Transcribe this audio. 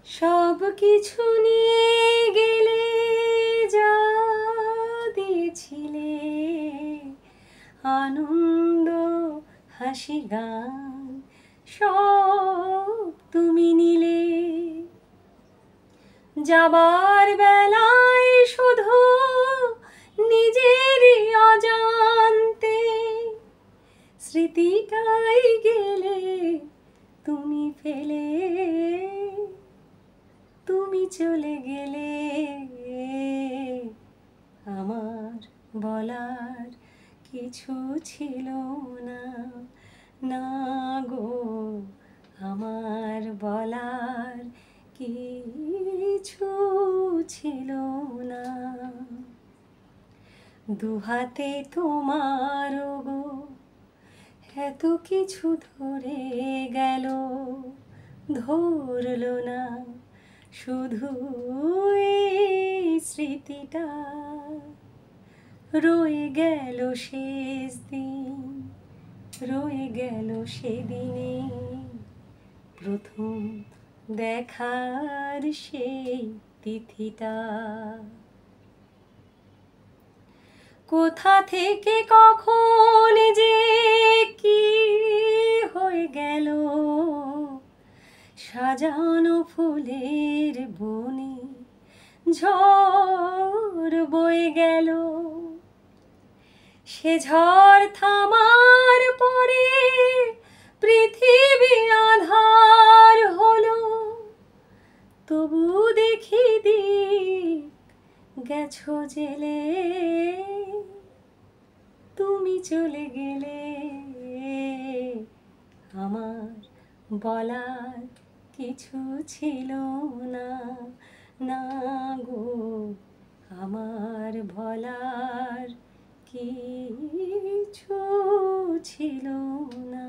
সব কিছু নিয়ে গেলে যা দিয়েছিলে, আনন্দ হাসি গান সব তুমি নিলে। যাবার বেলায় শুধু নিজেরই অজান্তে স্মৃতিটাই গেলে তুমি ফেলে, তুমি চলে গেলে। আমার বলার কিছু ছিল না, না গো, আমার বলার কিছু ছিল না। দুহাতে তোমার গো এত কিছু ধরে গেল, ধরল না শুধু এই স্মৃতিটা। রয়ে গেল শেষ দিন, রয়ে গেল সেদিনে প্রথম দেখার সেই তিথিটা। কোথা থেকে কখন যে কি হয়ে গেল, সাজানো ফুলের বনে ঝড় বয়ে গেল। সে ঝড় থামার পরে পৃথিবী আঁধার হলো, তবু দেখি দিক গেছো জেলে, তুমি চলে গেলে। আমার বলার কিছু ছিল না, না গো, আমার বলার কিছু ছিল না।